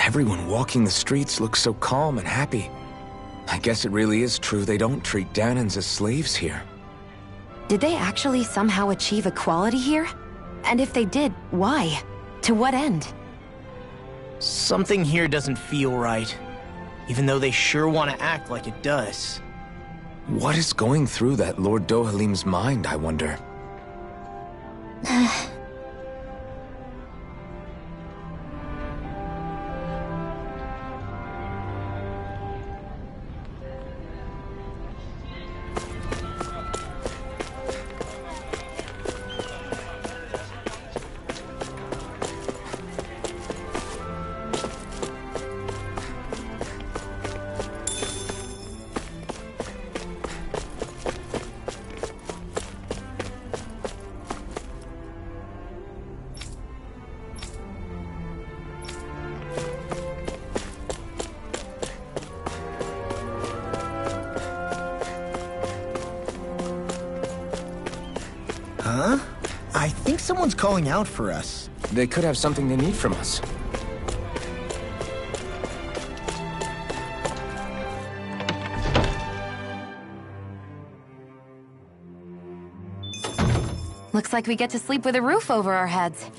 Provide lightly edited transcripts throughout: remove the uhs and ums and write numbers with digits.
Everyone walking the streets looks so calm and happy. I guess it really is true they don't treat Danans as slaves here. Did they actually somehow achieve equality here? And if they did, why? To what end? Something here doesn't feel right, even though they sure want to act like it does. What is going through that Lord Dohalim's mind, I wonder? Huh? I think someone's calling out for us. They could have something they need from us. Looks like we get to sleep with a roof over our heads.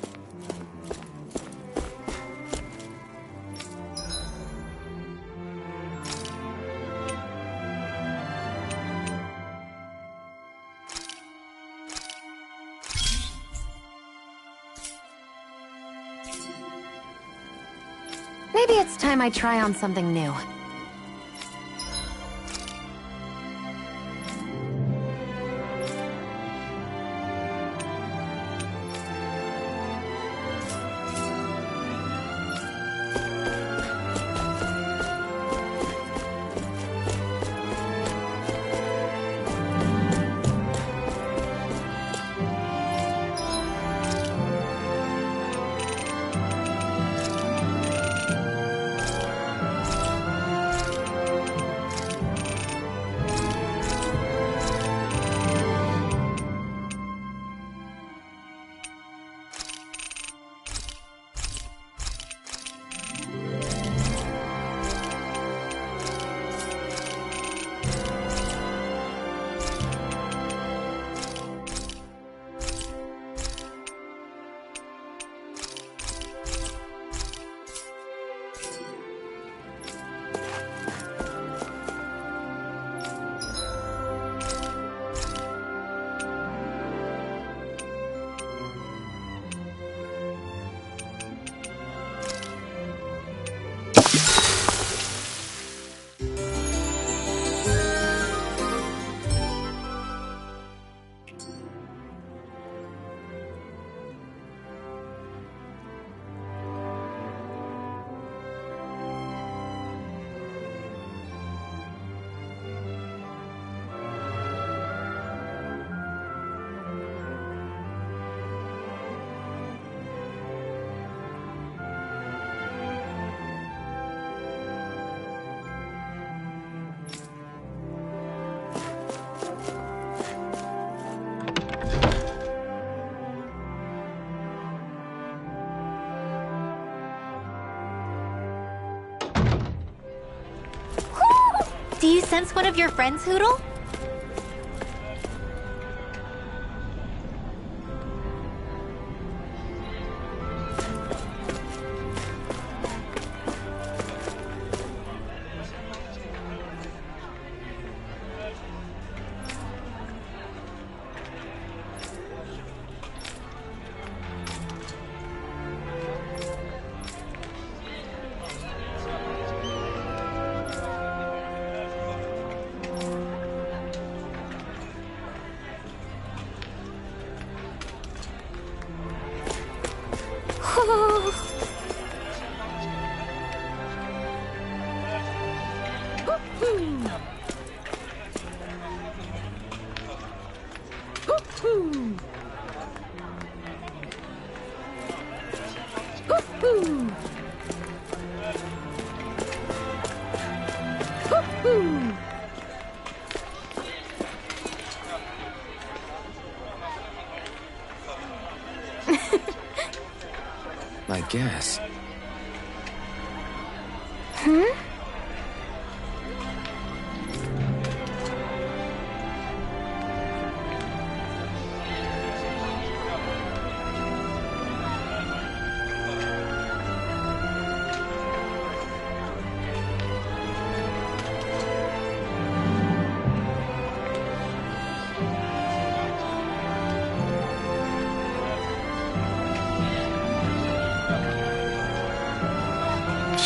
Maybe it's time I try on something new. Do you sense one of your friends, Hootle? I guess.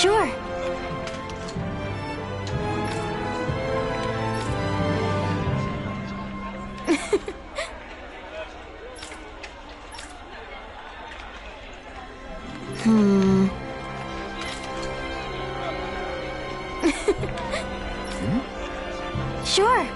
Sure. Sure.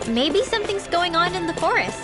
Maybe something's going on in the forest.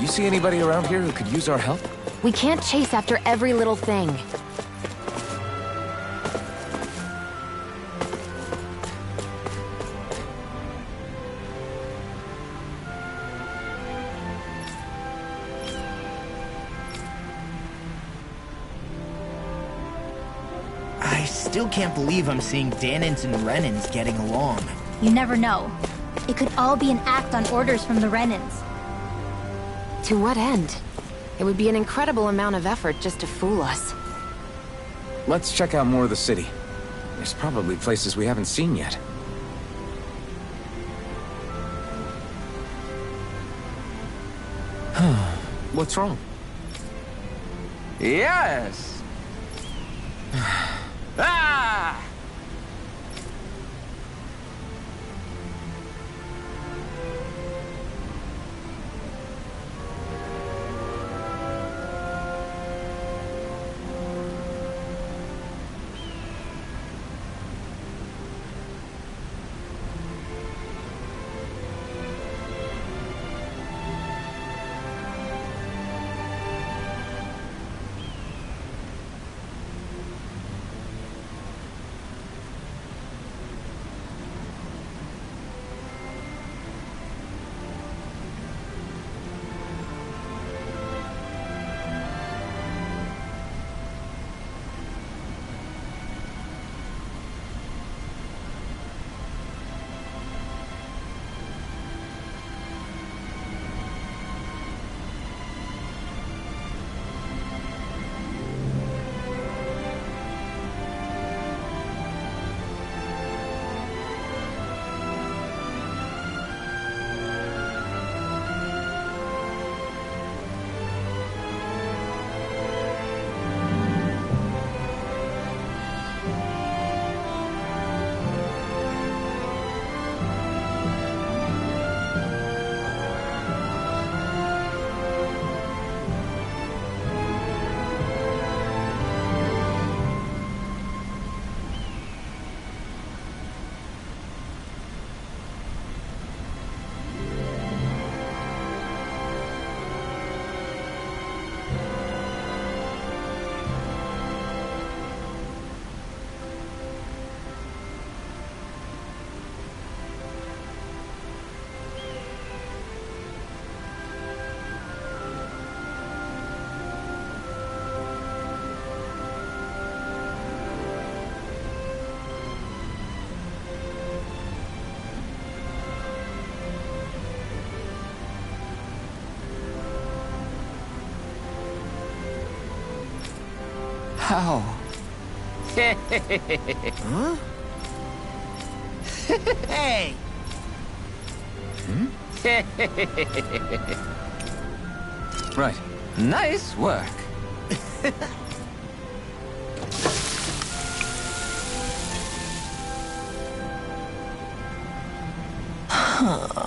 You see anybody around here who could use our help? We can't chase after every little thing. I still can't believe I'm seeing Danins and Renins getting along. You never know. It could all be an act on orders from the Renins. To what end? It would be an incredible amount of effort just to fool us. Let's check out more of the city. There's probably places we haven't seen yet. What's wrong? Yes! Ah! How? Huh? Hey! Right. Nice work.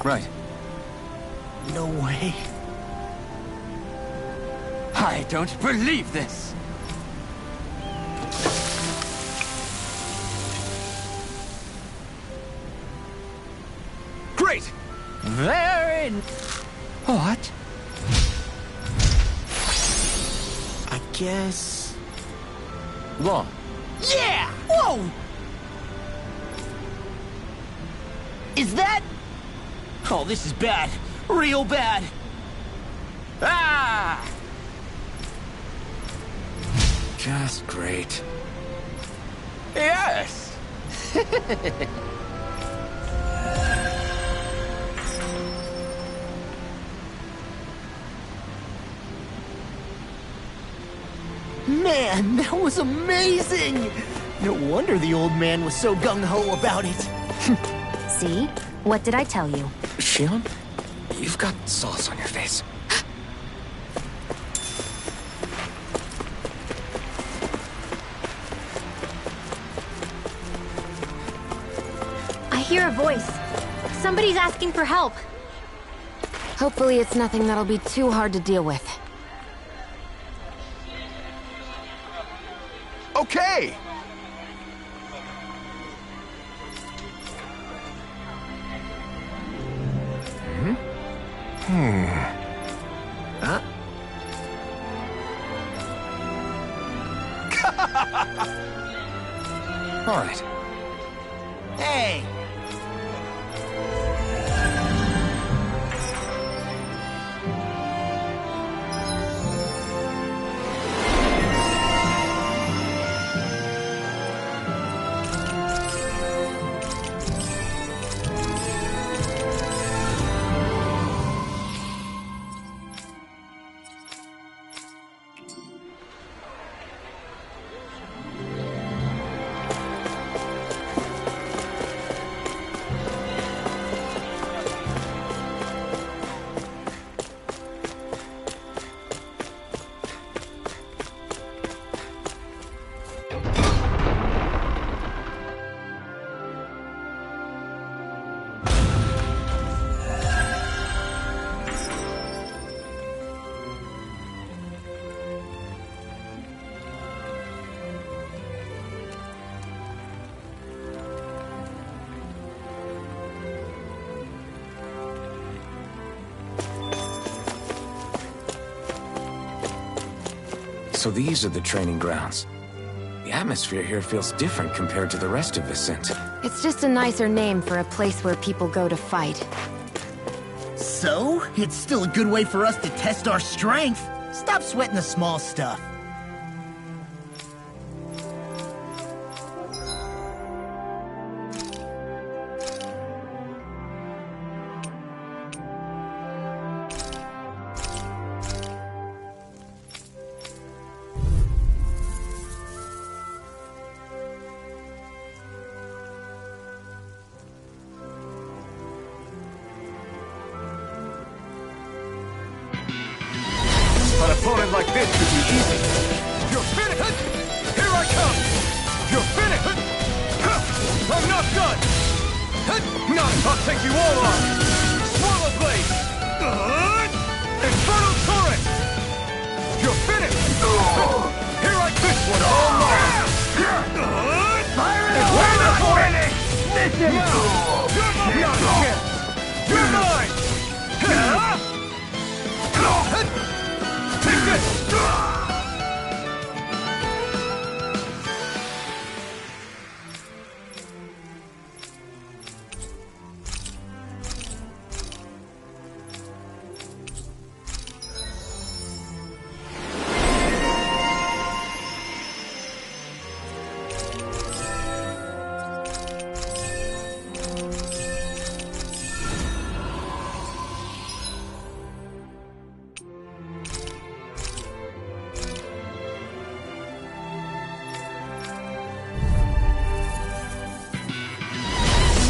Right. No way. I don't believe this. Great! Very... What? I guess... Long. Yeah! Whoa! Is that... Oh, this is bad. Real bad. Ah! Just great. Yes! Man, that was amazing! No wonder the old man was so gung-ho about it. See? What did I tell you? Shion, you've got sauce on your face. I hear a voice. Somebody's asking for help. Hopefully it's nothing that'll be too hard to deal with. Okay! Huh? All right. Hey! So these are the training grounds. The atmosphere here feels different compared to the rest of Vicent. It's just a nicer name for a place where people go to fight. So, it's still a good way for us to test our strength. Stop sweating the small stuff. An opponent like this should be easy. You're finished! Here I come! You're finished! I'm not done! Not! I'll take you all on! Swallow Blade! Infernal Torrent! You're finished! Here I this one all mine! We're not winning! This is you're mine! You're mine! Take this!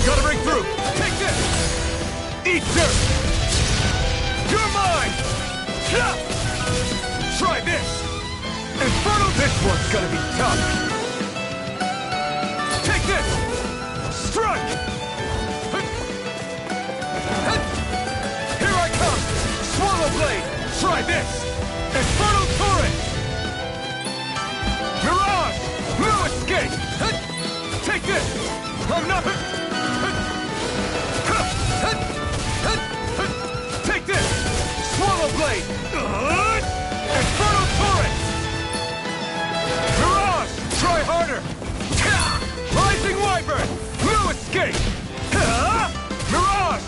Gotta break through! Take this! Eat dirt! You're mine! Try this! Infernal! This one's gonna be tough! Take this! Strike! Here I come! Swallow Blade! Try this! Infernal Torrent! Mirage! No escape! Take this! I'm not... Take this! Swallow Blade! Infernal Torrent! Mirage! Try harder! Rising Wyvern! No escape! Mirage!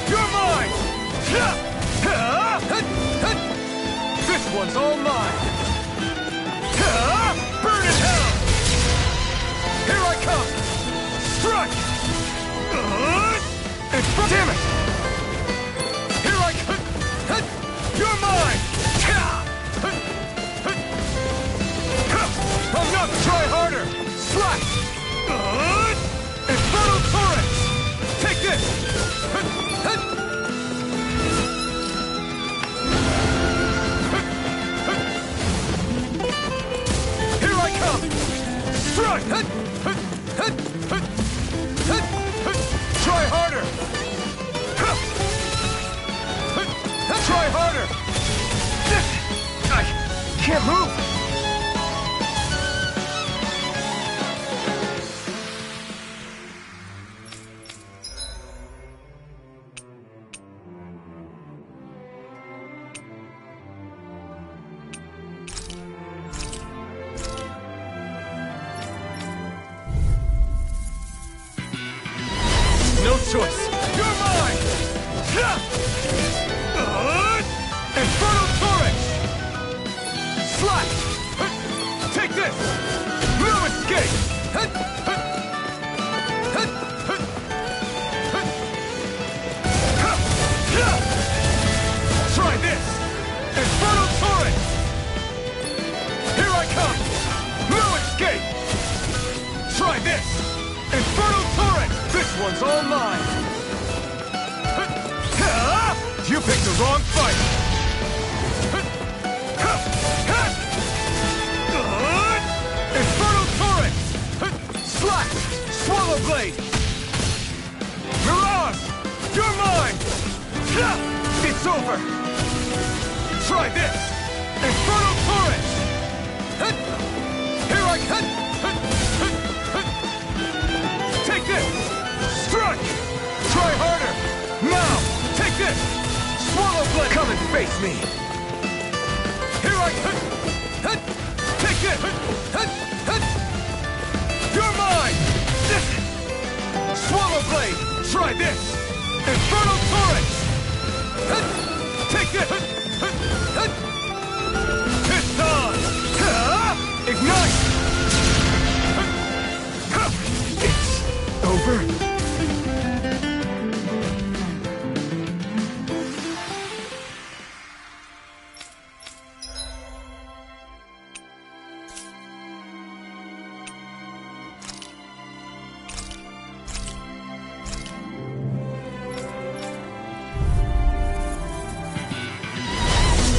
You're mine! This one's all mine! Burn in hell! Here I come! Strike! Damn it! Here I come! You're mine! I'm not try harder! Slash! Infernal Torrent! Take this! Here I come! Strike! Try harder! Try harder! I can't move! No choice! You're mine! Infernal Torrent! Slash! Take this! No escape! Try this! Infernal Torrent! Here I come! No escape! Try this! Infernal Torrent! This one's all mine! You picked the wrong fight! Infernal Torrent! Slash! Swallow Blade! Mirage! You're mine! It's over! Try this! Infernal Torrent! Here I come! Take this! Strike! Try harder! Now! Take this! Swallow Blade! Coming! Face me! Here I come! Take it! You're mine! Swallow Blade! Try this! Inferno Torrent! Take it! Piston! Ignite! It's over?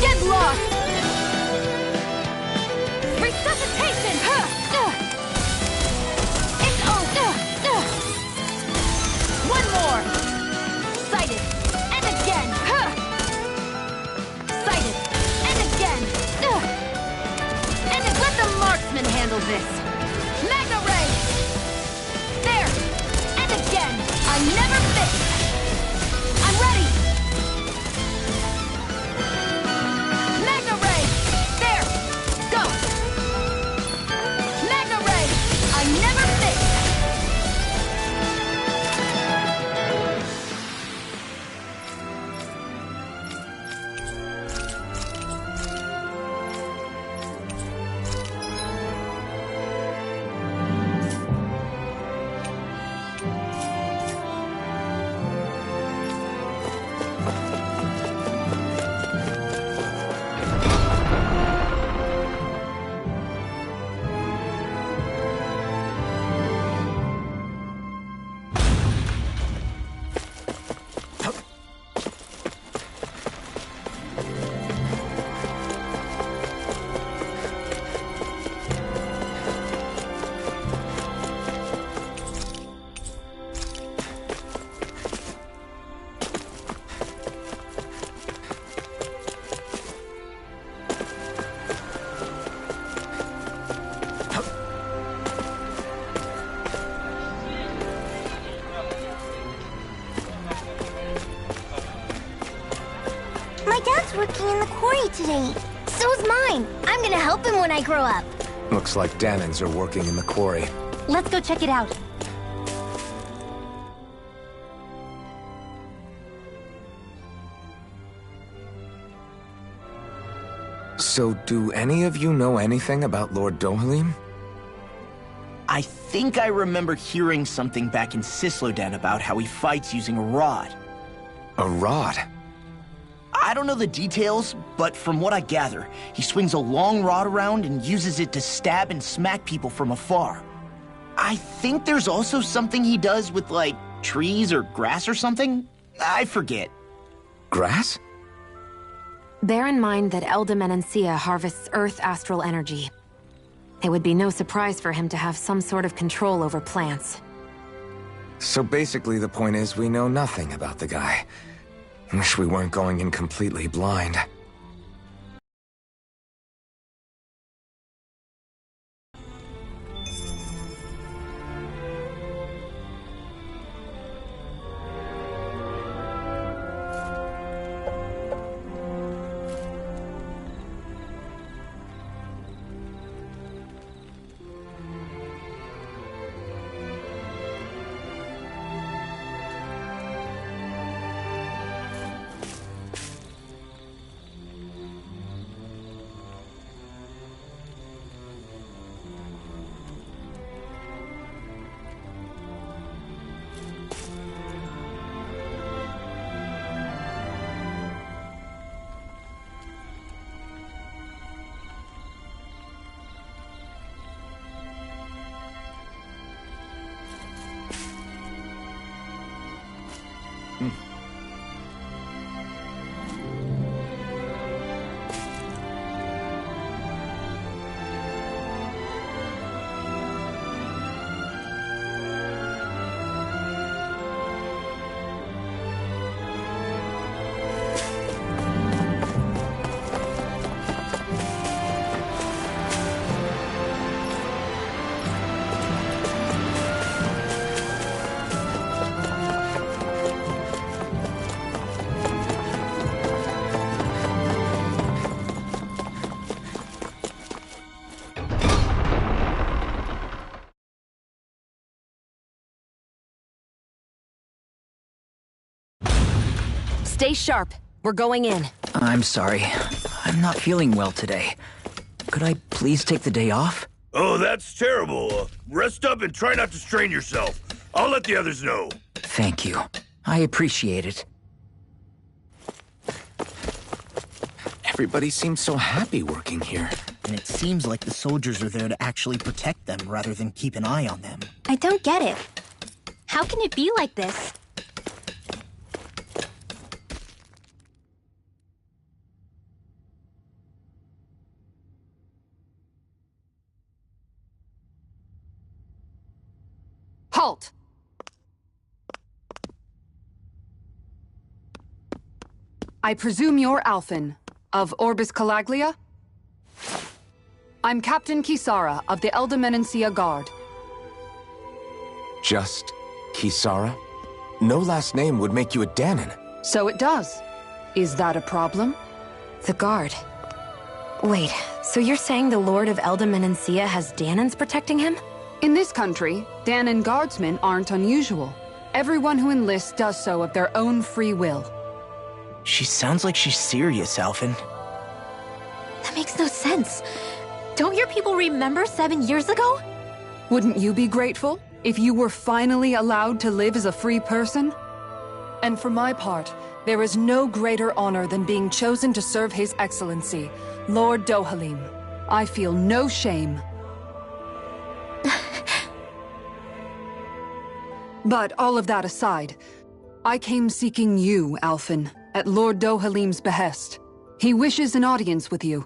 Get lost! Resuscitation! It's over! One more! Sighted! And again! Sighted! And again! And let the marksman handle this! Magna Ray! There! And again! I never miss! I'm ready! Magna Ray! There! Go! Magna Ray! I never miss! My dad's working in the quarry today. So's mine. I'm gonna help him when I grow up. Looks like Danans are working in the quarry. Let's go check it out. So, do any of you know anything about Lord Dohalim? I think I remember hearing something back in Sisloden about how he fights using a rod. A rod? I don't know the details, but from what I gather, he swings a long rod around and uses it to stab and smack people from afar. I think there's also something he does with, like, trees or grass or something? I forget. Grass? Bear in mind that Elda Menancia harvests Earth astral energy. It would be no surprise for him to have some sort of control over plants. So basically the point is we know nothing about the guy. Wish we weren't going in completely blind. Stay sharp. We're going in. I'm sorry. I'm not feeling well today. Could I please take the day off? Oh, that's terrible. Rest up and try not to strain yourself. I'll let the others know. Thank you. I appreciate it. Everybody seems so happy working here. And it seems like the soldiers are there to actually protect them rather than keep an eye on them. I don't get it. How can it be like this? Halt! I presume you're Alphen, of Orbis Calaglia? I'm Captain Kisara of the Eldemenencia Guard. Just Kisara? No last name would make you a Danon. So it does. Is that a problem? The guard. Wait, so you're saying the Lord of Eldemenencia has Danons protecting him? In this country, Danon guardsmen aren't unusual. Everyone who enlists does so of their own free will. She sounds like she's serious, Alphen. That makes no sense. Don't your people remember 7 years ago? Wouldn't you be grateful if you were finally allowed to live as a free person? And for my part, there is no greater honor than being chosen to serve His Excellency, Lord Dohalim. I feel no shame. But all of that aside, I came seeking you, Alphen, at Lord Dohalim's behest. He wishes an audience with you.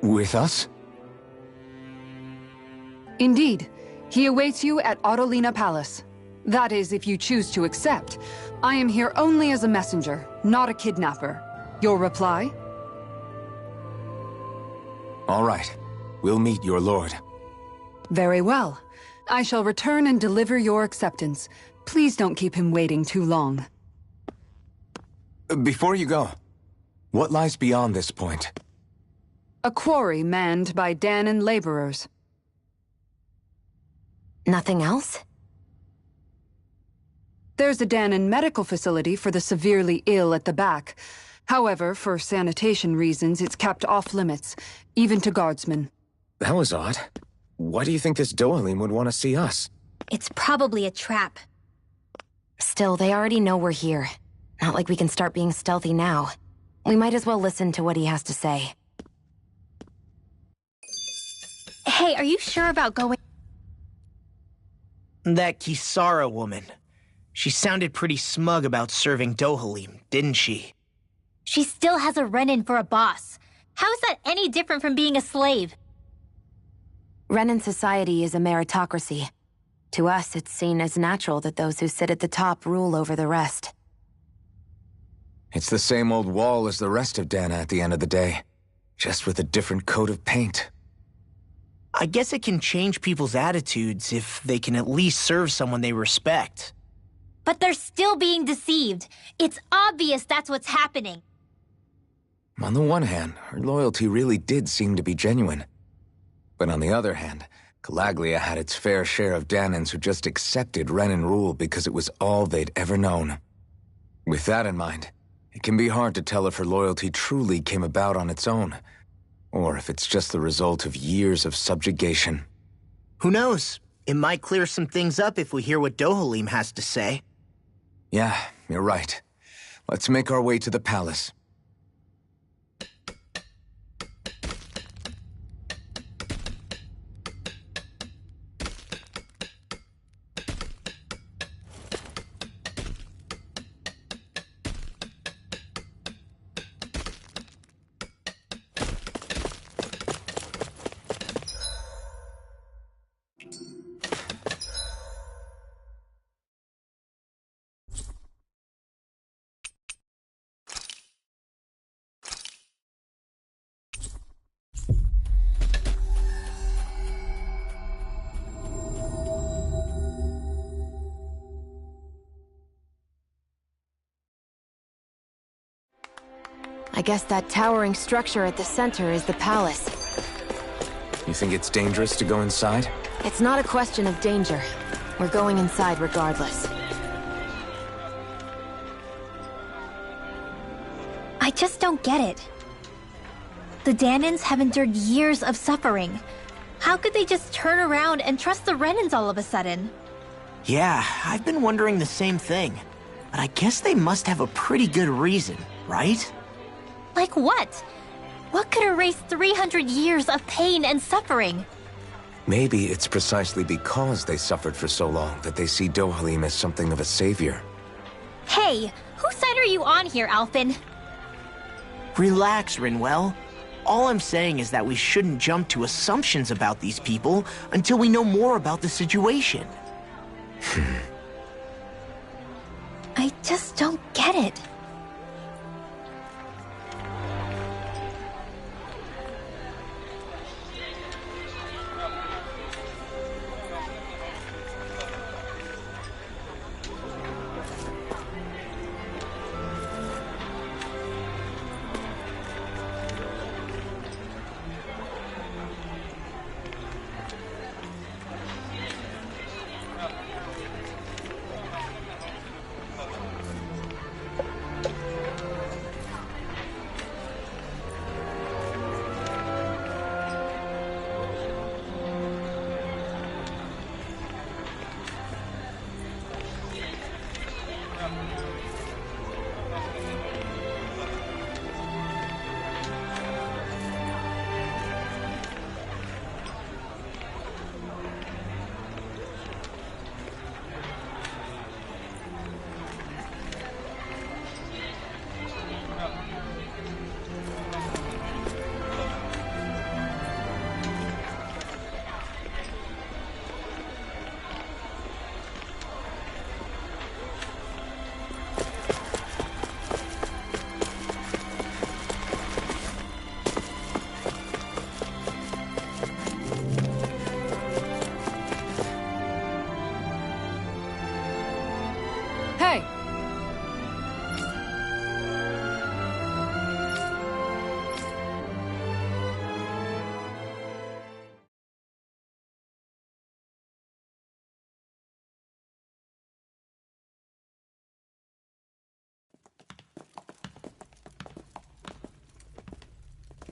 With us? Indeed. He awaits you at Autolina Palace. That is, if you choose to accept. I am here only as a messenger, not a kidnapper. Your reply? All right. We'll meet your lord. Very well. I shall return and deliver your acceptance. Please don't keep him waiting too long. Before you go, what lies beyond this point? A quarry manned by Danon laborers. Nothing else? There's a Danon medical facility for the severely ill at the back. However, for sanitation reasons, it's kept off limits, even to guardsmen. That was odd. Why do you think this Dohalim would want to see us? It's probably a trap. Still, they already know we're here. Not like we can start being stealthy now. We might as well listen to what he has to say. Hey, are you sure about going? That Kisara woman. She sounded pretty smug about serving Dohalim, didn't she? She still has a run-in for a boss. How is that any different from being a slave? Renan society is a meritocracy. To us, it's seen as natural that those who sit at the top rule over the rest. It's the same old wall as the rest of Dana at the end of the day, just with a different coat of paint. I guess it can change people's attitudes if they can at least serve someone they respect. But they're still being deceived. It's obvious that's what's happening. On the one hand, her loyalty really did seem to be genuine. But on the other hand, Calaglia had its fair share of Danons who just accepted Renan rule because it was all they'd ever known. With that in mind, it can be hard to tell if her loyalty truly came about on its own, or if it's just the result of years of subjugation. Who knows? It might clear some things up if we hear what Dohalim has to say. Yeah, you're right. Let's make our way to the palace. I guess that towering structure at the center is the palace. You think it's dangerous to go inside? It's not a question of danger. We're going inside regardless. I just don't get it. The Danans have endured years of suffering. How could they just turn around and trust the Renans all of a sudden? Yeah, I've been wondering the same thing. But I guess they must have a pretty good reason, right? Like what? What could erase 300 years of pain and suffering? Maybe it's precisely because they suffered for so long that they see Dohalim as something of a savior. Hey, whose side are you on here, Alphen? Relax, Rinwell. All I'm saying is that we shouldn't jump to assumptions about these people until we know more about the situation. I just don't get it. Hey!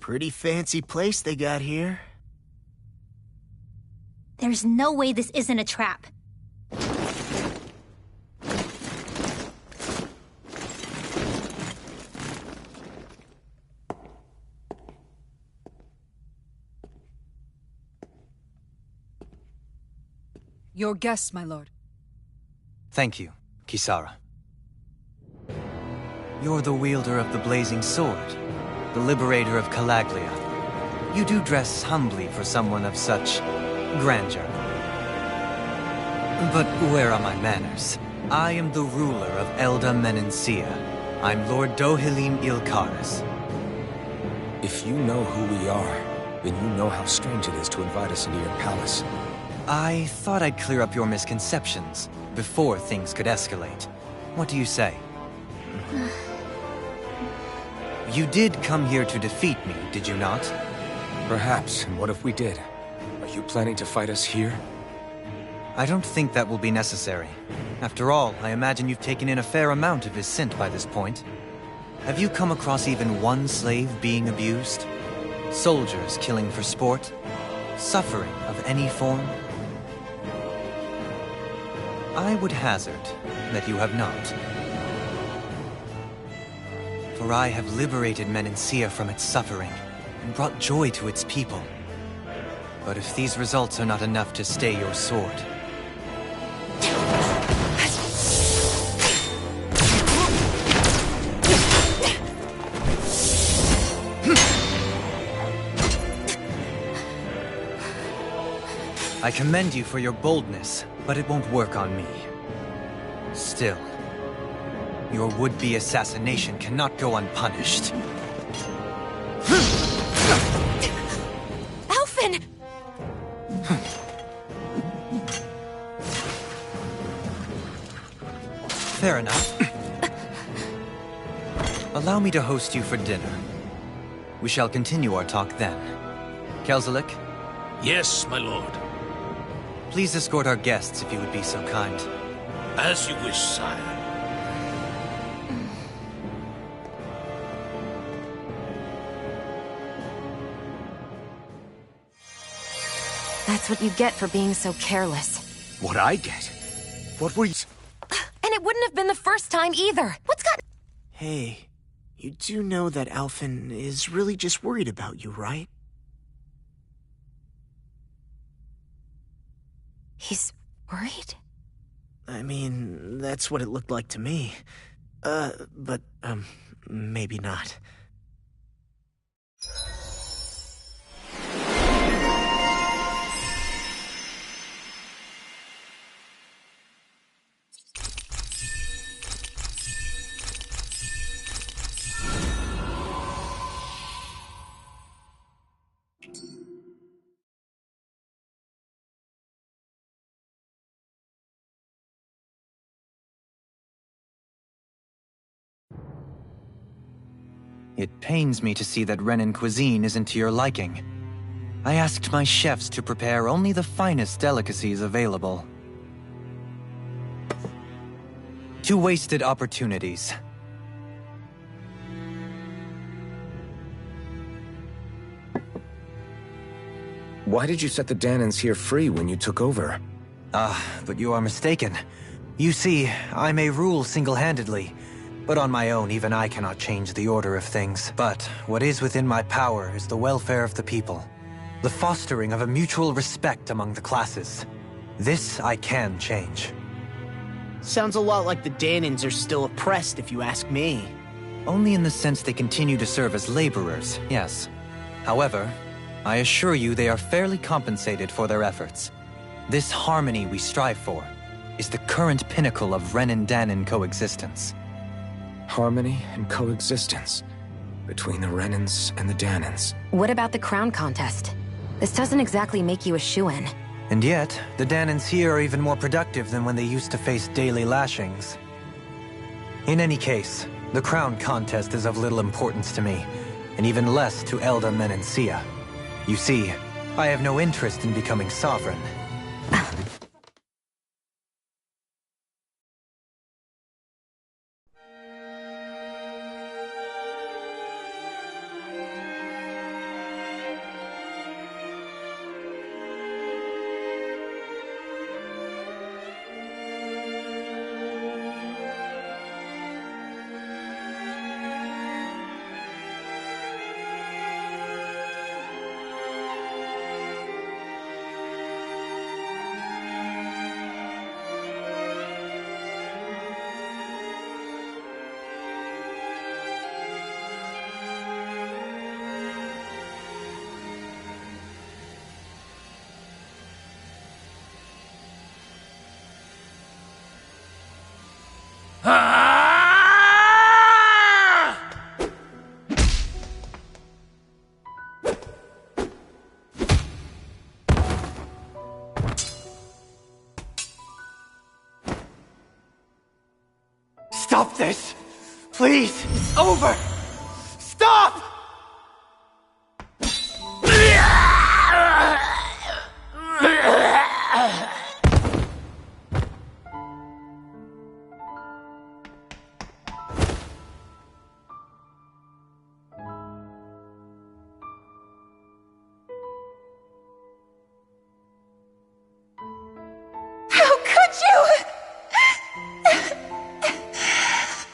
Pretty fancy place they got here. There's no way this isn't a trap. Your guests, my lord. Thank you, Kisara. You're the wielder of the blazing sword, the liberator of Calaglia. You do dress humbly for someone of such grandeur. But where are my manners? I am the ruler of Elda Menencia. I'm Lord Dohalim Ilkaris. If you know who we are, then you know how strange it is to invite us into your palace. I thought I'd clear up your misconceptions before things could escalate. What do you say? You did come here to defeat me, did you not? Perhaps, and what if we did? Are you planning to fight us here? I don't think that will be necessary. After all, I imagine you've taken in a fair amount of his scent by this point. Have you come across even one slave being abused? Soldiers killing for sport? Suffering of any form? I would hazard that you have not. For I have liberated Menencia from its suffering and brought joy to its people. But if these results are not enough to stay your sword... I commend you for your boldness, but it won't work on me. Still, your would-be assassination cannot go unpunished. Alphen! Fair enough. Allow me to host you for dinner. We shall continue our talk then. Kelzelik? Yes, my lord. Please escort our guests if you would be so kind. As you wish, sire. That's what you get for being so careless. What I get? What were you... And it wouldn't have been the first time either. What's got... Hey, you do know that Alphen is really just worried about you, right? He's worried? I mean, that's what it looked like to me. But maybe not. It pains me to see that Renin cuisine isn't to your liking. I asked my chefs to prepare only the finest delicacies available. 2 wasted opportunities. Why did you set the Danans here free when you took over? But you are mistaken. You see, I may rule single-handedly, but on my own, even I cannot change the order of things. But what is within my power is the welfare of the people. The fostering of a mutual respect among the classes. This I can change. Sounds a lot like the Danans are still oppressed, if you ask me. Only in the sense they continue to serve as laborers, yes. However, I assure you they are fairly compensated for their efforts. This harmony we strive for is the current pinnacle of Renin-Danan coexistence. Harmony and coexistence between the Renins and the Danans. What about the crown contest? This doesn't exactly make you a shoo-in. And yet, the Danans here are even more productive than when they used to face daily lashings. In any case, the crown contest is of little importance to me, and even less to Elda Menencia. You see, I have no interest in becoming sovereign. Stop this! Please! It's over! Stop! How could you?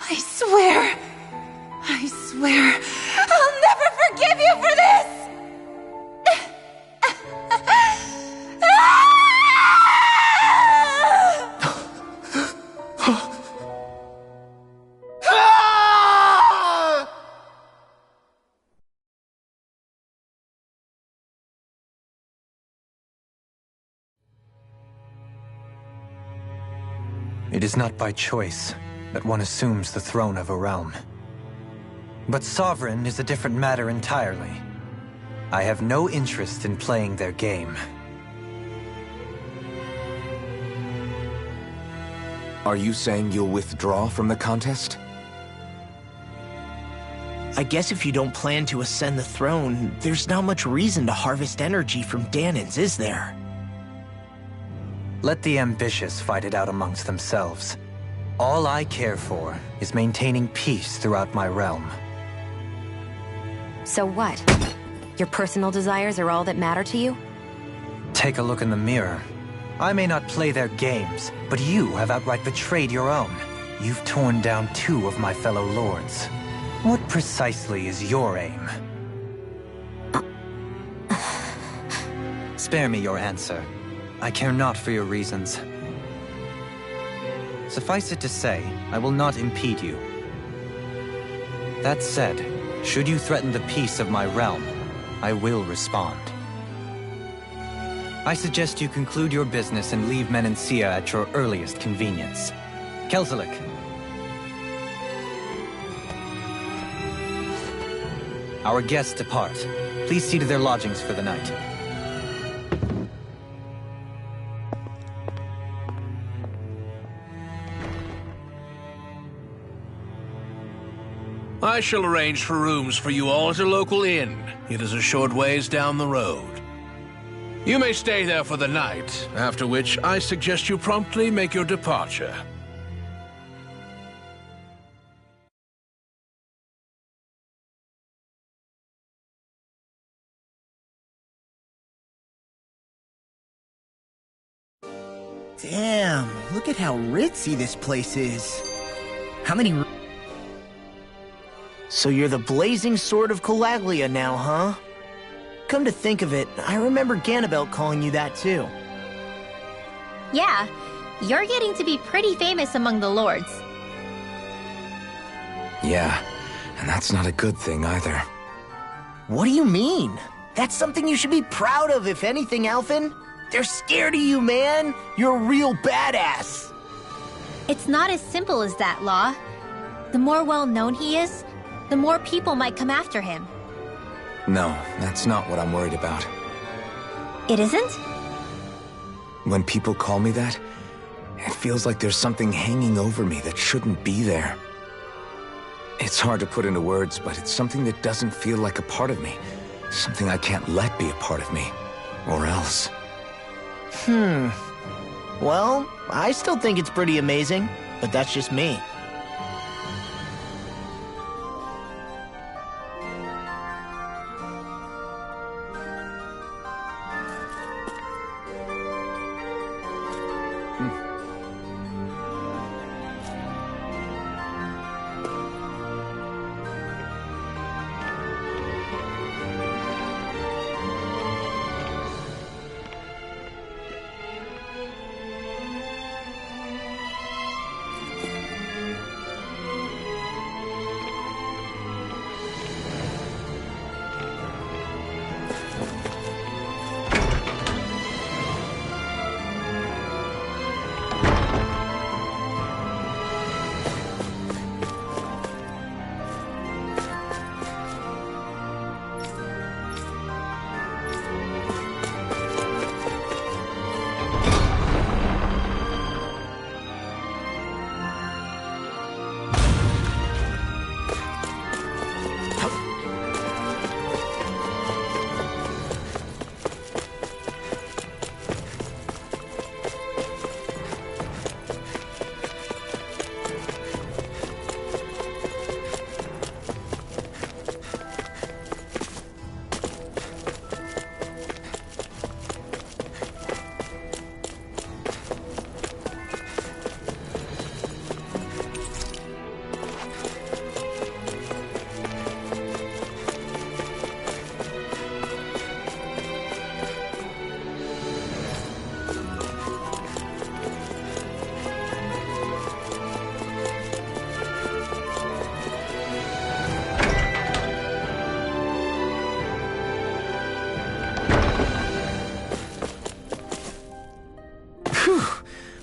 I swear, I'll never forgive you for this! It is not by choice that one assumes the throne of a realm. But sovereign is a different matter entirely. I have no interest in playing their game. Are you saying you'll withdraw from the contest? I guess if you don't plan to ascend the throne, there's not much reason to harvest energy from Danans, is there? Let the ambitious fight it out amongst themselves. All I care for is maintaining peace throughout my realm. So what? Your personal desires are all that matter to you? Take a look in the mirror. I may not play their games, but you have outright betrayed your own. You've torn down 2 of my fellow lords. What precisely is your aim? Spare me your answer. I care not for your reasons. Suffice it to say, I will not impede you. That said, should you threaten the peace of my realm, I will respond. I suggest you conclude your business and leave Menancia at your earliest convenience. Kelzelik. Our guests depart. Please see to their lodgings for the night. I shall arrange for rooms for you all at a local inn. It is a short ways down the road. You may stay there for the night, after which I suggest you promptly make your departure. Damn, look at how ritzy this place is. How many... So you're the blazing sword of Calaglia now, huh? Come to think of it, I remember Ganabelt calling you that too. Yeah, you're getting to be pretty famous among the lords. Yeah, and that's not a good thing either. What do you mean? That's something you should be proud of, if anything, Alphen. They're scared of you, man. You're a real badass. It's not as simple as that, Law. The more well-known he is, the more people might come after him. No, that's not what I'm worried about. It isn't? When people call me that, it feels like there's something hanging over me that shouldn't be there. It's hard to put into words, but it's something that doesn't feel like a part of me. Something I can't let be a part of me. Or else. Well, I still think it's pretty amazing, but that's just me.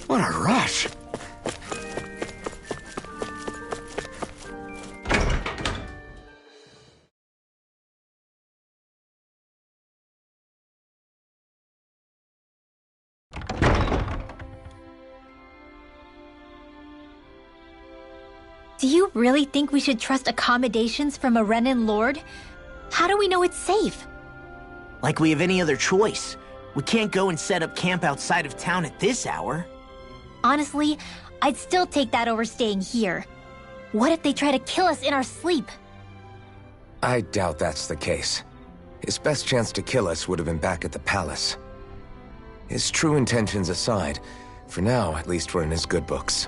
What a rush! Do you really think we should trust accommodations from a Renan Lord? How do we know it's safe? Like we have any other choice. We can't go and set up camp outside of town at this hour. Honestly, I'd still take that over staying here. What if they try to kill us in our sleep? I doubt that's the case. His best chance to kill us would have been back at the palace. His true intentions aside, for now, at least we're in his good books.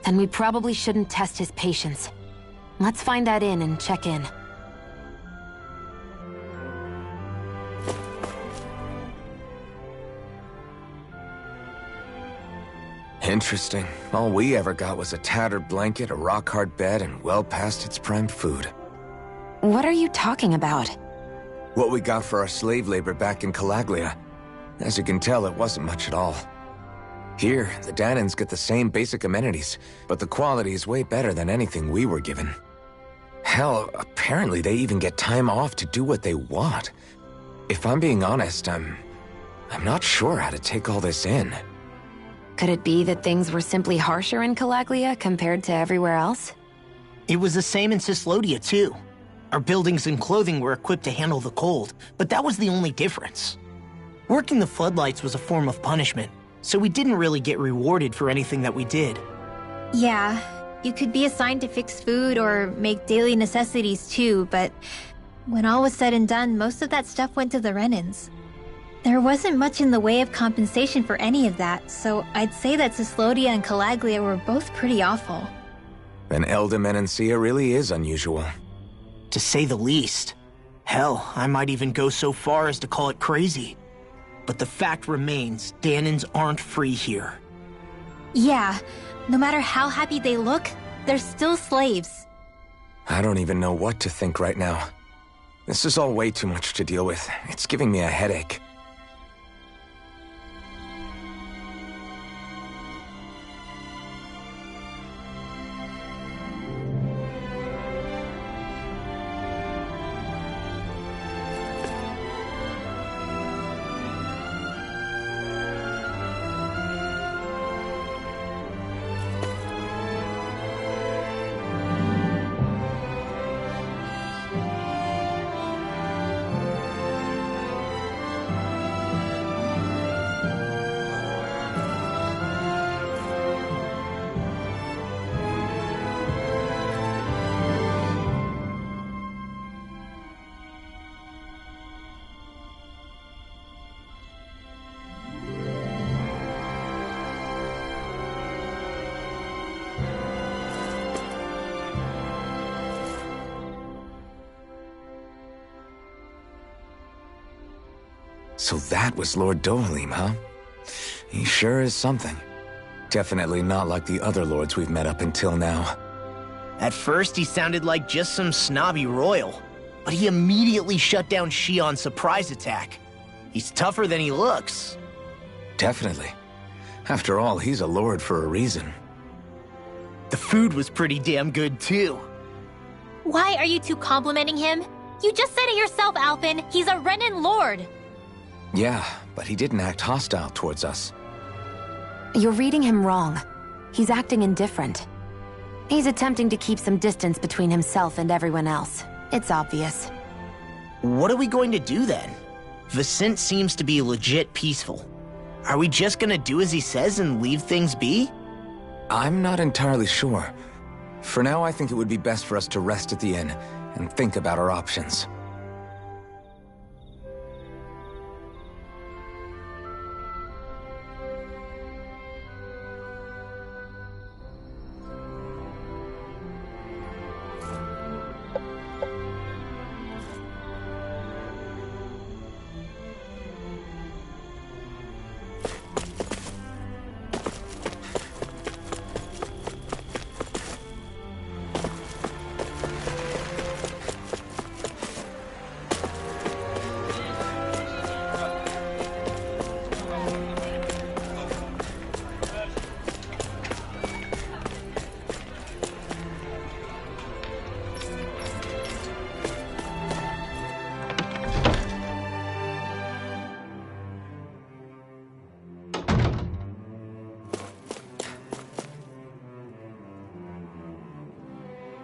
Then we probably shouldn't test his patience. Let's find that inn and check in. Interesting. All we ever got was a tattered blanket, a rock-hard bed, and well past its prime food. What are you talking about? What we got for our slave labor back in Calaglia. As you can tell, it wasn't much at all. Here, the Danans get the same basic amenities, but the quality is way better than anything we were given. Hell, apparently they even get time off to do what they want. If I'm being honest, I'm not sure how to take all this in. Could it be that things were simply harsher in Calaglia compared to everywhere else? It was the same in Cislodia, too. Our buildings and clothing were equipped to handle the cold, but that was the only difference. Working the floodlights was a form of punishment, so we didn't really get rewarded for anything that we did. Yeah, you could be assigned to fix food or make daily necessities too, but when all was said and done, most of that stuff went to the Renans. There wasn't much in the way of compensation for any of that, so I'd say that Cislodia and Calaglia were both pretty awful. Then Elda really is unusual. To say the least. Hell, I might even go so far as to call it crazy. But the fact remains, Danans aren't free here. Yeah, no matter how happy they look, they're still slaves. I don't even know what to think right now. This is all way too much to deal with. It's giving me a headache. So that was Lord Dohalim, huh? He sure is something. Definitely not like the other lords we've met up until now. At first, he sounded like just some snobby royal, but he immediately shut down Shion's surprise attack. He's tougher than he looks. Definitely. After all, he's a lord for a reason. The food was pretty damn good, too. Why are you two complimenting him? You just said it yourself, Alphen. He's a Renan lord. Yeah, but he didn't act hostile towards us. You're reading him wrong. He's acting indifferent. He's attempting to keep some distance between himself and everyone else. It's obvious. What are we going to do then? Vicent seems to be legit peaceful. Are we just gonna do as he says and leave things be? I'm not entirely sure. For now, I think it would be best for us to rest at the inn and think about our options.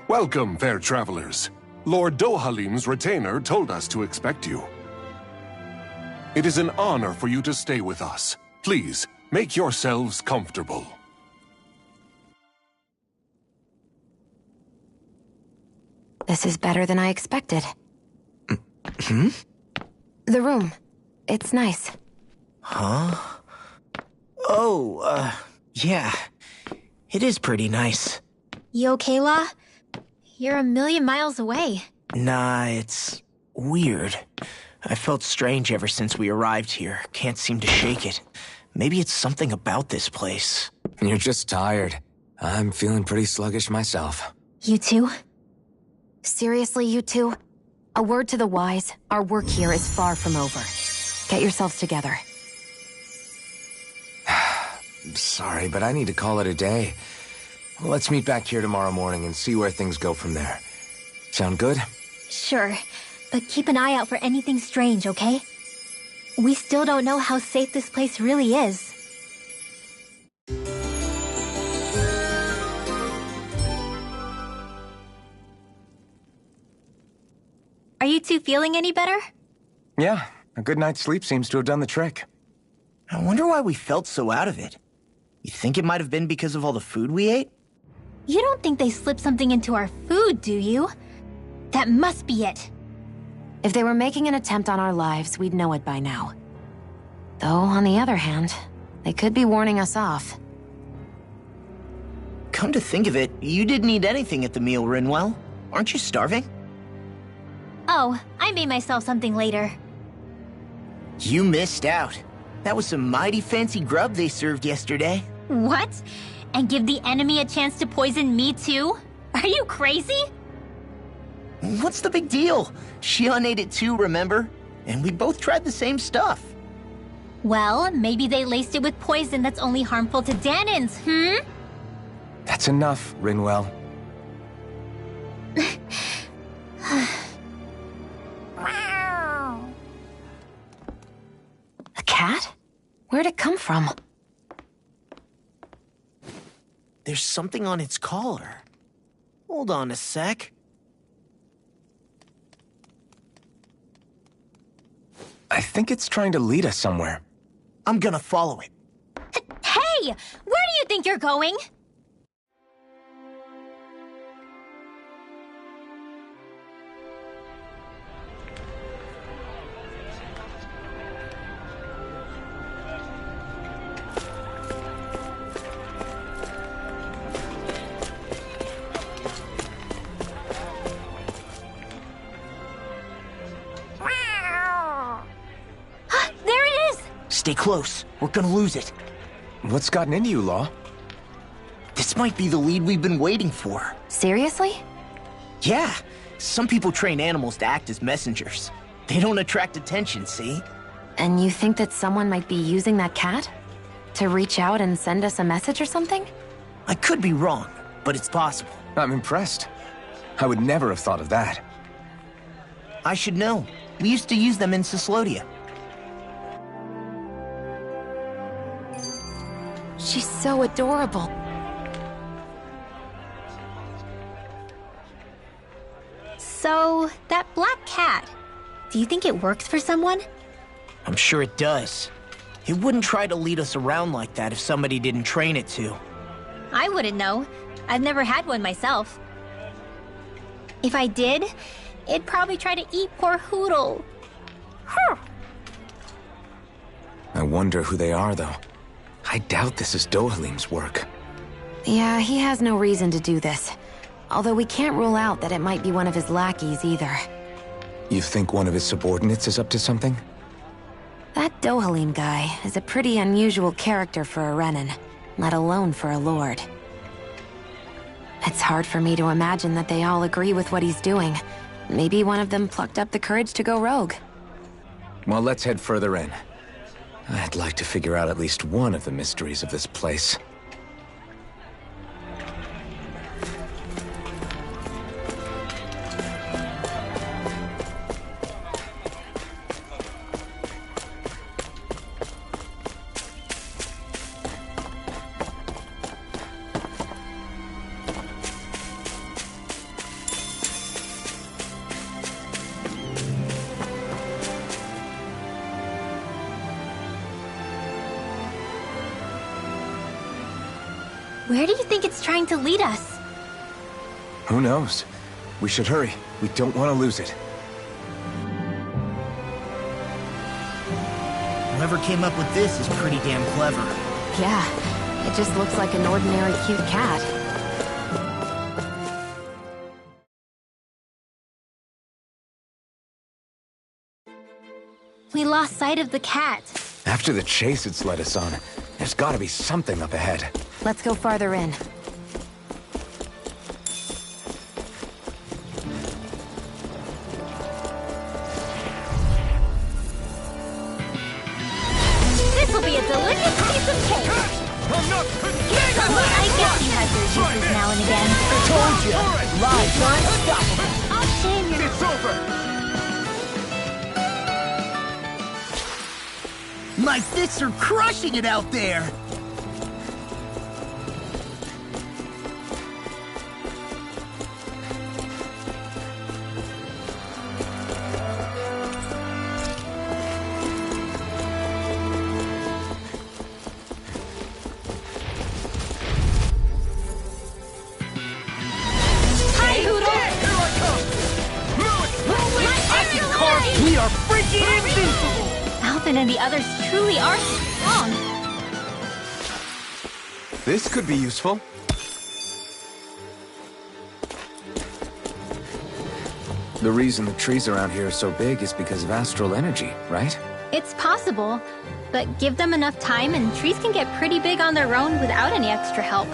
Welcome, fair travelers. Lord Dohalim's retainer told us to expect you. It is an honor for you to stay with us. Please, make yourselves comfortable. This is better than I expected. Hmm? The room. It's nice. Huh? Oh, yeah. It is pretty nice. You okay, La? You're a million miles away. Nah, it's weird. I felt strange ever since we arrived here. Can't seem to shake it. Maybe it's something about this place. You're just tired. I'm feeling pretty sluggish myself. You too? Seriously, you two? A word to the wise, our work here is far from over. Get yourselves together. Sorry, but I need to call it a day. Let's meet back here tomorrow morning and see where things go from there. Sound good? Sure, but keep an eye out for anything strange, okay? We still don't know how safe this place really is. Are you two feeling any better? Yeah, a good night's sleep seems to have done the trick. I wonder why we felt so out of it. You think it might have been because of all the food we ate? You don't think they slipped something into our food, do you? That must be it. If they were making an attempt on our lives, we'd know it by now. Though, on the other hand, they could be warning us off. Come to think of it, you didn't eat anything at the meal, Rinwell. Aren't you starving? Oh, I made myself something later. You missed out. That was some mighty fancy grub they served yesterday. What? And give the enemy a chance to poison me too? Are you crazy? What's the big deal? Shion ate it too, remember? And we both tried the same stuff. Well, maybe they laced it with poison that's only harmful to Danins, That's enough, Rinwell. A cat? Where'd it come from? There's something on its collar. Hold on a sec. I think it's trying to lead us somewhere. I'm gonna follow it. Hey! Where do you think you're going? There it is! Stay close. We're gonna lose it. What's gotten into you, Law? This might be the lead we've been waiting for. Seriously? Yeah. Some people train animals to act as messengers. They don't attract attention, see? And you think that someone might be using that cat? To reach out and send us a message or something? I could be wrong, but it's possible. I'm impressed. I would never have thought of that. I should know. We used to use them in Cyslodia. She's so adorable. So, that black cat, do you think it works for someone? I'm sure it does. It wouldn't try to lead us around like that if somebody didn't train it to. I wouldn't know. I've never had one myself. If I did, it'd probably try to eat poor Hoodle. I wonder who they are, though. I doubt this is Dohalim's work. Yeah, he has no reason to do this. Although we can't rule out that it might be one of his lackeys either. You think one of his subordinates is up to something? That Dohalim guy is a pretty unusual character for a Renin, let alone for a lord. It's hard for me to imagine that they all agree with what he's doing. Maybe one of them plucked up the courage to go rogue. Well, let's head further in. I'd like to figure out at least one of the mysteries of this place. Where do you think it's trying to lead us? Who knows? We should hurry. We don't want to lose it. Whoever came up with this is pretty damn clever. Yeah, it just looks like an ordinary cute cat. We lost sight of the cat. After the chase it's led us on, there's gotta be something up ahead. Let's go farther in. This'll be a delicious piece of cake. I guess he has their uses now and again. I told you, lives are unstoppable. I'll shame your... It's over! My fists are crushing it out there! We are freaking invincible! Alvin and the others truly are strong. This could be useful. The reason the trees around here are so big is because of astral energy, right? It's possible, but give them enough time and trees can get pretty big on their own without any extra help.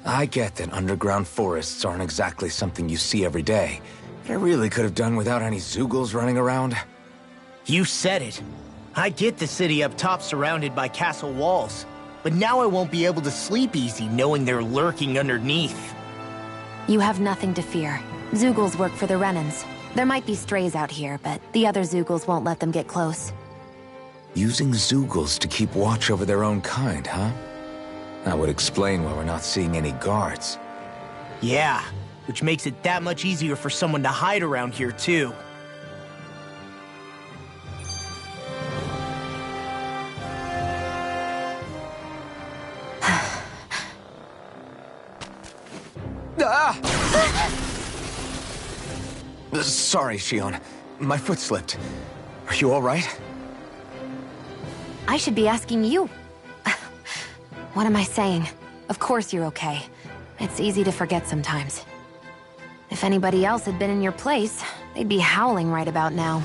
I get that underground forests aren't exactly something you see every day. But I really could have done without any Zeugles running around. You said it. I get the city up top surrounded by castle walls, but now I won't be able to sleep easy knowing they're lurking underneath. You have nothing to fear. Zeugles work for the Renans. There might be strays out here, but the other Zeugles won't let them get close. Using Zeugles to keep watch over their own kind, huh? That would explain why we're not seeing any guards. Yeah, which makes it that much easier for someone to hide around here, too. Sorry, Shion. My foot slipped. Are you all right? I should be asking you. What am I saying? Of course you're okay. It's easy to forget sometimes. If anybody else had been in your place, they'd be howling right about now.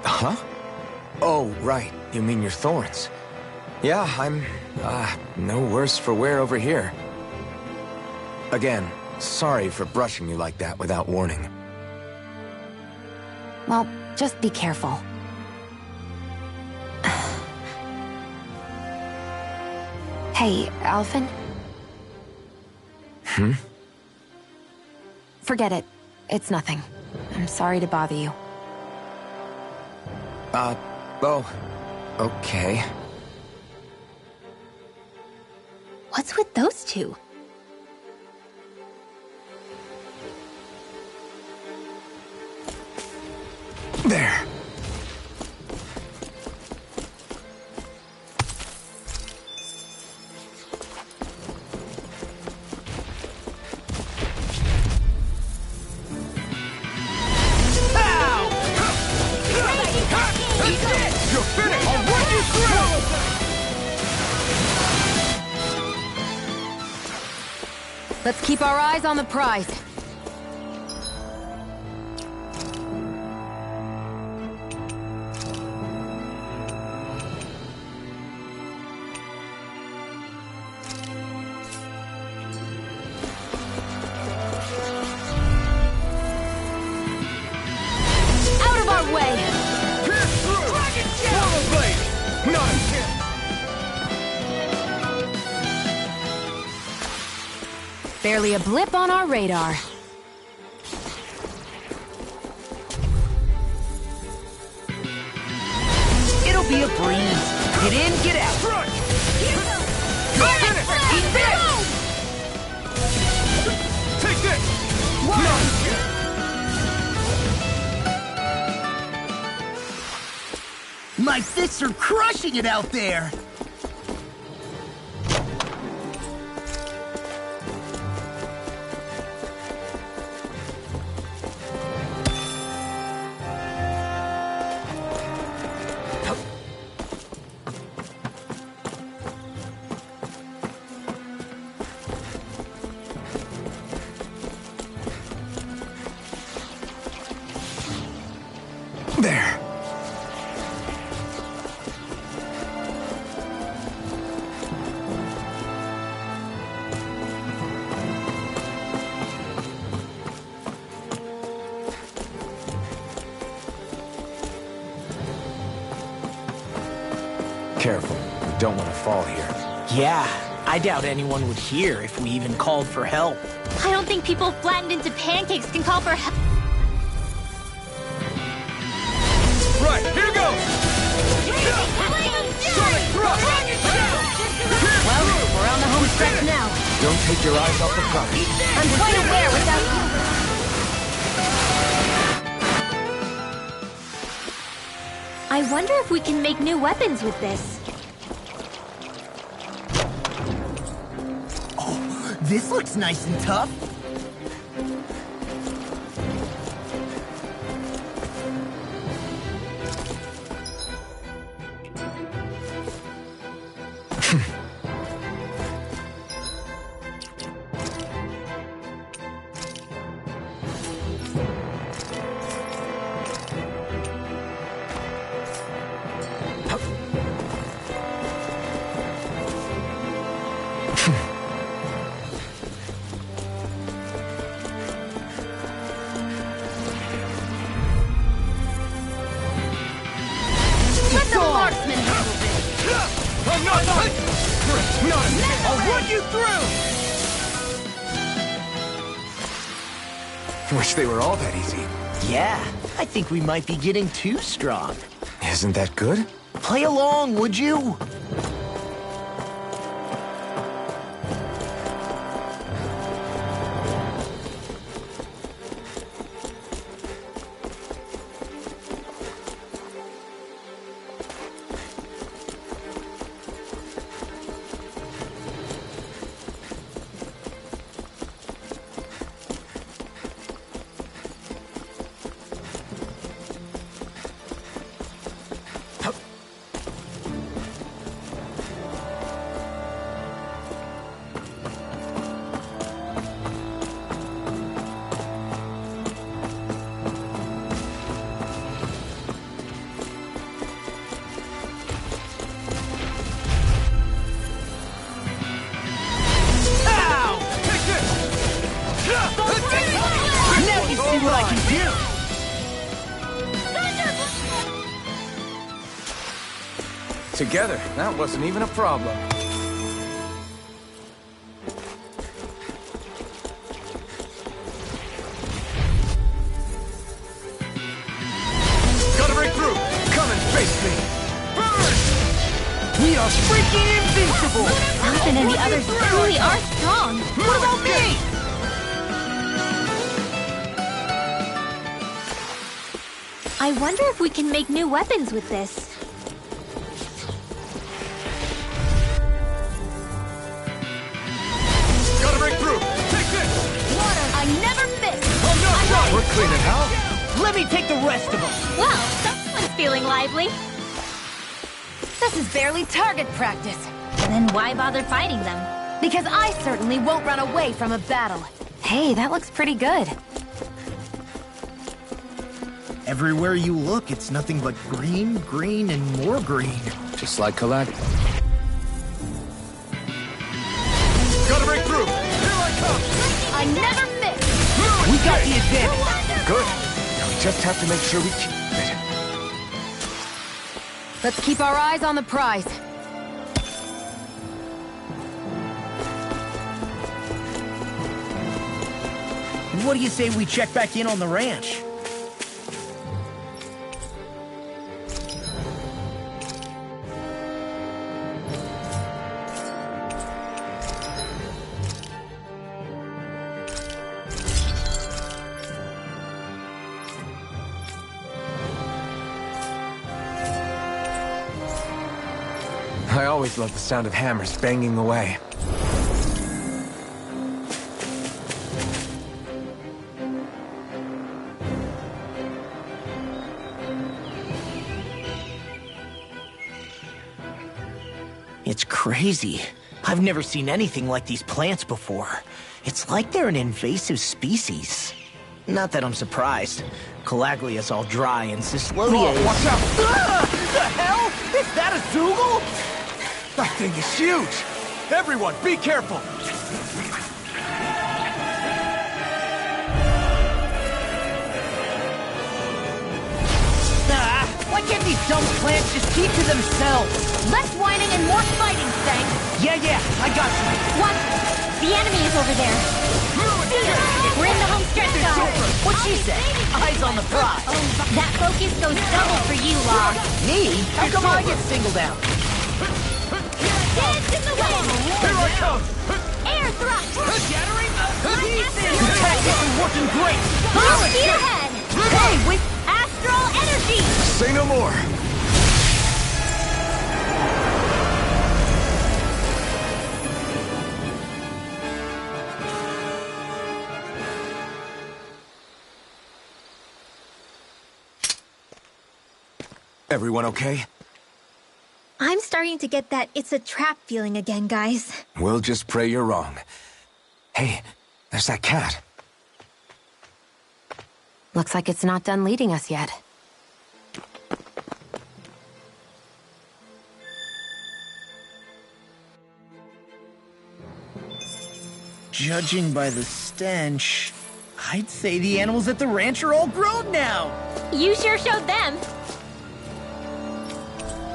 Huh? Oh, right. You mean your thorns. Yeah, I'm, no worse for wear over here. Again, sorry for brushing you like that without warning. Well, just be careful. Hey, Alphen? Forget it. It's nothing. I'm sorry to bother you. Oh, okay. What's with those two? There. Let's keep our eyes on the prize. Out of our way! Barely a blip on our radar. It'll be a breeze. Get in, get out. Eat this! Take this! My fists are crushing it out there! Careful, we don't want to fall here. Yeah, I doubt anyone would hear if we even called for help. I don't think people flattened into pancakes can call for help. Right, here goes! Well, we're on the home stretch now. Don't take your eyes off the prize. I'm quite aware without you. I wonder if we can make new weapons with this. Oh, this looks nice and tough. Let the marksman handle this. I'm not done! I'll run you through! Wish they were all that easy. Yeah, I think we might be getting too strong. Isn't that good? Play along, would you? What I can do! Together, that wasn't even a problem. Gotta break through! Come and face me! Burn! We are freaking invincible! Ethan and the others truly are strong. What about me? I wonder if we can make new weapons with this. Gotta break through! Take this! Water, I never miss. I'm not done! We're cleaning house. Let me take the rest of them! Well, someone's feeling lively. This is barely target practice. Then why bother fighting them? Because I certainly won't run away from a battle. Hey, that looks pretty good. Everywhere you look, it's nothing but green, green, and more green. Just like Calag. Gotta break through! Here I come! I never miss. We got the advantage! Good. Now we just have to make sure we keep it. Let's keep our eyes on the prize. What do you say we check back in on the ranch? I always love the sound of hammers banging away. It's crazy. I've never seen anything like these plants before. It's like they're an invasive species. Not that I'm surprised. Calaglia's all dry and Cyslodia is... Watch out! The hell? Is that a Zoogle? That thing is huge! Everyone, be careful! Why can't these dumb plants just keep to themselves. Less whining and more fighting, thanks. Yeah, I got you. What? The enemy is over there. We're in the home stretch, guys. What'd she say? Eyes on the prize. That focus goes double for you, Law. Me? How come I get singled out? Dance in the wind! Here I come! Air thrust! Shattering Your tactics are working great. Full spearhead! Hey, with Astral energy! Say no more! Everyone okay? I'm starting to get that it's a trap feeling again, guys. We'll just pray you're wrong. Hey, there's that cat. Looks like it's not done leading us yet. Judging by the stench, I'd say the animals at the ranch are all grown now. You sure showed them.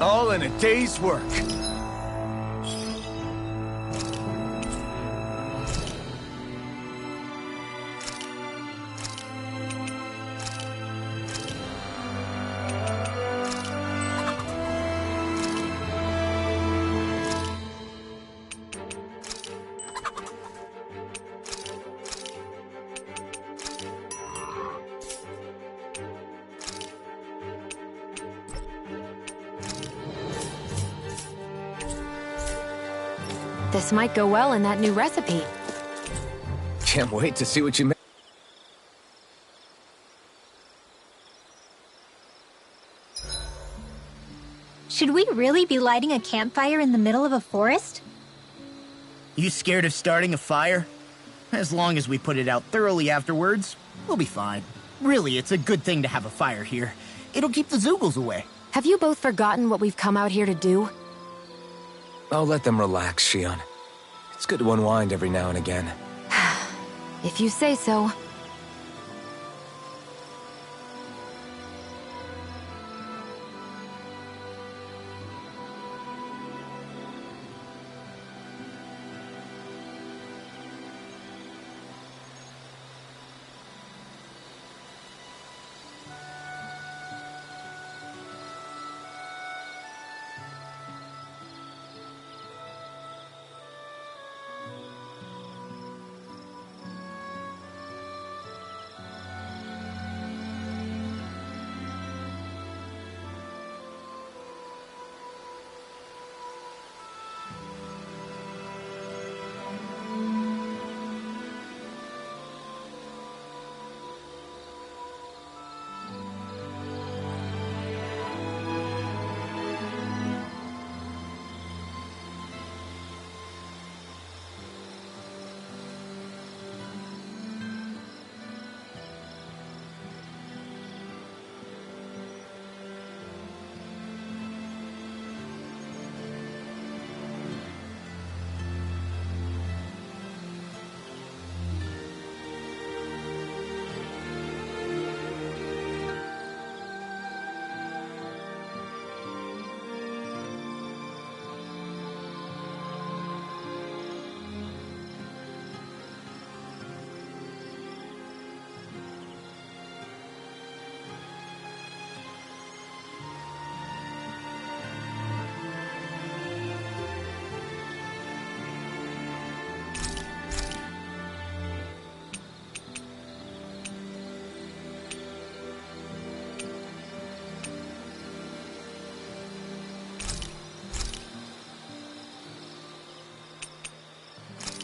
All in a day's work. This might go well in that new recipe. Can't wait to see what you make. Should we really be lighting a campfire in the middle of a forest? You scared of starting a fire? As long as we put it out thoroughly afterwards, we'll be fine. Really, it's a good thing to have a fire here. It'll keep the Zoogles away. Have you both forgotten what we've come out here to do? I'll let them relax, Shion. It's good to unwind every now and again. If you say so.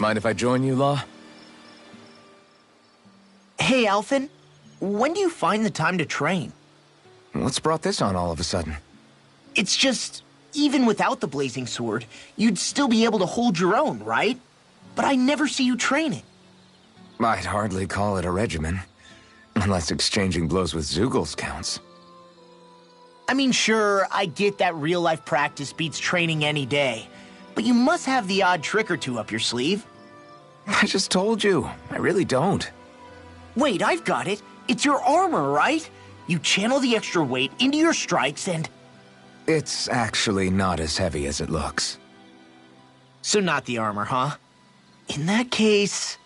Mind if I join you, Law? Hey, Alphen. When do you find the time to train? What's brought this on all of a sudden? It's just, even without the blazing sword, you'd still be able to hold your own, right? But I never see you training. I'd hardly call it a regimen. Unless exchanging blows with Zoogles counts. I mean, sure, I get that real-life practice beats training any day. But you must have the odd trick or two up your sleeve. I just told you. I really don't. Wait, I've got it. It's your armor, right? You channel the extra weight into your strikes and... It's actually not as heavy as it looks. So not the armor, huh? In that case...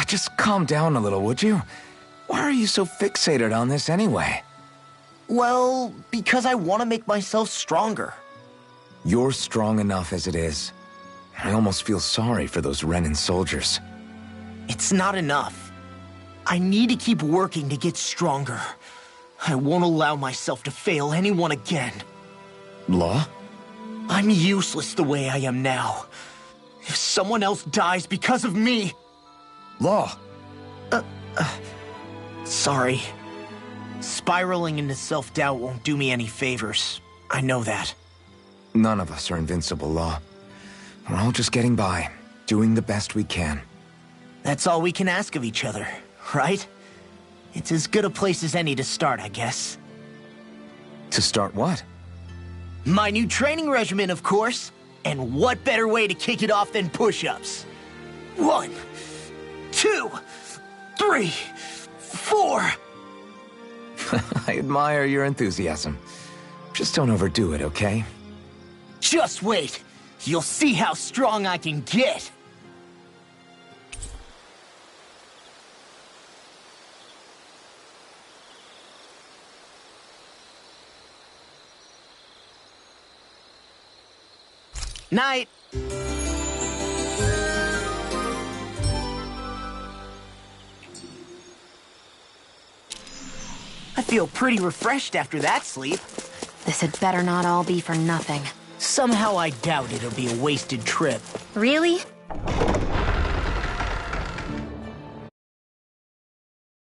Just calm down a little, would you? Why are you so fixated on this anyway? Well, because I want to make myself stronger. You're strong enough as it is. I almost feel sorry for those Renin soldiers. It's not enough. I need to keep working to get stronger. I won't allow myself to fail anyone again. Law? I'm useless the way I am now. If someone else dies because of me... Law! Sorry. Spiraling into self-doubt won't do me any favors. I know that. None of us are invincible, Law. We're all just getting by, doing the best we can. That's all we can ask of each other, right? It's as good a place as any to start, I guess. To start what? My new training regimen, of course. And what better way to kick it off than push-ups? 1, 2, 3, 4... I admire your enthusiasm. Just don't overdo it, okay? Just wait. You'll see how strong I can get. Night. I feel pretty refreshed after that sleep. This had better not all be for nothing. Somehow I doubt it'll be a wasted trip. Really?